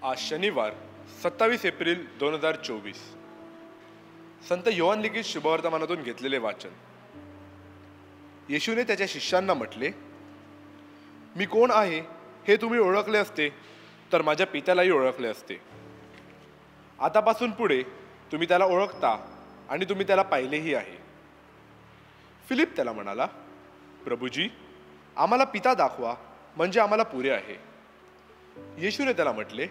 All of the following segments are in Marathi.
आज शनिवार 27 एप्रिल 2024 संत योहान लिखित शुभवर्तमानातून घेतलेले वाचन। येशूने त्याच्या शिष्यांना म्हटले, मी कोण आहे हे तुम्ही ओळखले असते तर माझ्या पित्यालाही ओळखले असते। आतापासून पुढे तुम्ही त्याला ओळखता आणि तुम्ही त्याला पाहिलेही आहे। फिलिप त्याला म्हणाला, प्रभुजी, आम्हाला पिता दाखवा म्हणजे आम्हाला पुरे आहे। येशूने त्याला म्हटले,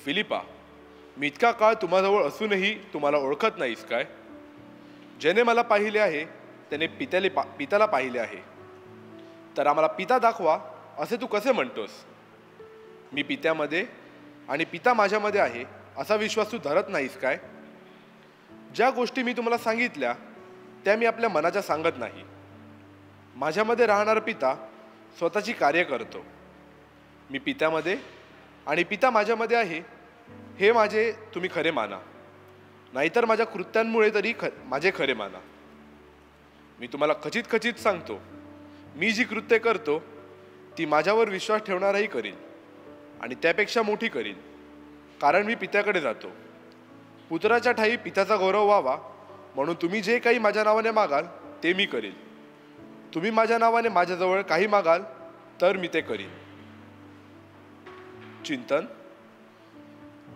फिलिपा, मी इतका काळ तुम्हाजवळ असूनही तुम्हाला ओळखत नाहीस काय? ज्याने मला पाहिले आहे त्याने पित्याला पाहिले आहे। तर आम्हाला पिता दाखवा असे तू कसे म्हणतोस? मी पित्यामध्ये आणि पिता माझ्यामध्ये आहे असा विश्वास तू धरत नाहीस काय? ज्या गोष्टी मी तुम्हाला सांगितल्या त्या मी आपल्या मनाच्या सांगत नाही। माझ्यामध्ये राहणारा पिता स्वतःची कार्य करतो। मी पित्यामध्ये आणि पिता माझ्यामध्ये आहे हे माझे तुम्ही खरे माना, नाहीतर माझ्या कृत्यांमुळे तरी माझे खरे माना। मी तुम्हाला खचित खचित सांगतो, मी जी कृत्ये करतो ती माझ्यावर विश्वास ठेवणाराही करील आणि त्यापेक्षा मोठी करील, कारण मी पित्याकडे जातो। पुत्राच्या ठायी पित्याचा गौरव व्हावा म्हणून तुम्ही जे काही माझ्या नावाने मागाल ते मी करील। तुम्ही माझ्या नावाने माझ्याजवळ काही मागाल तर मी ते करीन। चिंतन।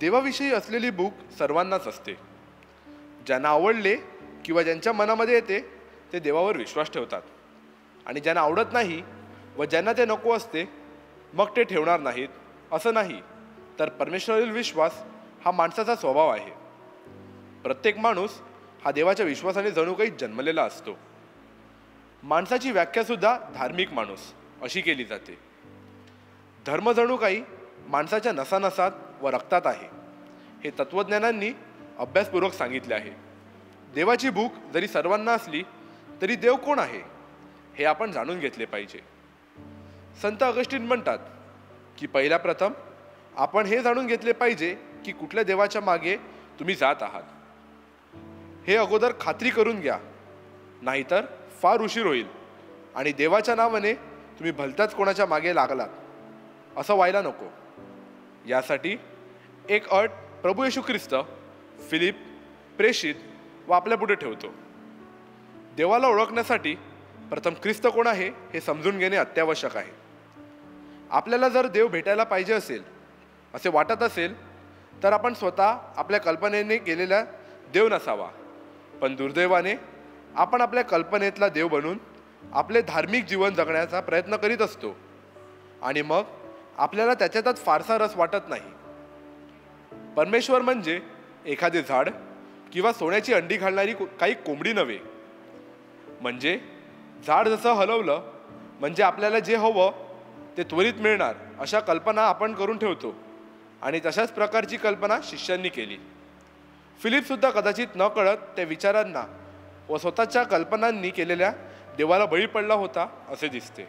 देवाविषयी असलेली भूक सर्वांनाच असते। ज्यांना आवडले किंवा ज्यांच्या मनामध्ये येते ते देवावर विश्वास ठेवतात, आणि ज्यांना आवडत नाही व ज्यांना ते नको असते मग ते ठेवणार नाहीत असं नाही, तर परमेश्वरावरील विश्वास हा माणसाचा स्वभाव आहे। प्रत्येक माणूस हा देवाच्या विश्वासाने जणू काही जन्मलेला असतो। माणसाची व्याख्या सुद्धा धार्मिक माणूस अशी केली जाते। धर्म जणू काही माणसाच्या नसानसात व रक्तात आहे हे तत्वज्ञानांनी अभ्यासपूर्वक सांगितले आहे। देवाची भूक जरी सर्वांना असली तरी देव कोण आहे हे आपण जाणून घेतले पाहिजे। संत ऑगस्टीन म्हणतात की पहिल्या प्रथम आपण हे जाणून घेतले पाहिजे की कुठल्या देवाच्या मागे तुम्ही जात आहात हे अगोदर खात्री करून घ्या, नाहीतर फार उशीर होईल आणि देवाच्या नावाने तुम्ही भलत्याच कोणाच्या मागे लागलात असं व्हायला नको। यासाठी एक अट प्रभू येशू ख्रिस्त फिलिप, प्रेषित व आपल्या पुढे ठेवतो। देवाला ओळखण्यासाठी प्रथम ख्रिस्त कोण आहे हे समजून घेणे अत्यावश्यक आहे। आपल्याला जर देव भेटायला पाहिजे असेल असे वाटत असेल तर आपण स्वतः आपल्या कल्पनेने केलेला देव नसावा, पण दुर्दैवाने आपण आपल्या कल्पनेतला देव बनून आपले धार्मिक जीवन जगण्याचा प्रयत्न करीत असतो, आणि मग आपल्याला त्याच्यातच फारसा रस वाटत नाही। परमेश्वर म्हणजे एखादे झाड किंवा सोन्याची अंडी घालणारी काही कोंबडी नव्हे। म्हणजे झाड जसं हलवलं म्हणजे आपल्याला जे हवं ते त्वरित मिळणार अशा कल्पना आपण करून ठेवतो, आणि तशाच प्रकारची कल्पना शिष्यांनी केली। फिलिप सुद्धा कदाचित न कळत त्या विचारांना व स्वतःच्या कल्पनांनी केलेल्या देवाला बळी पडला होता असे दिसते।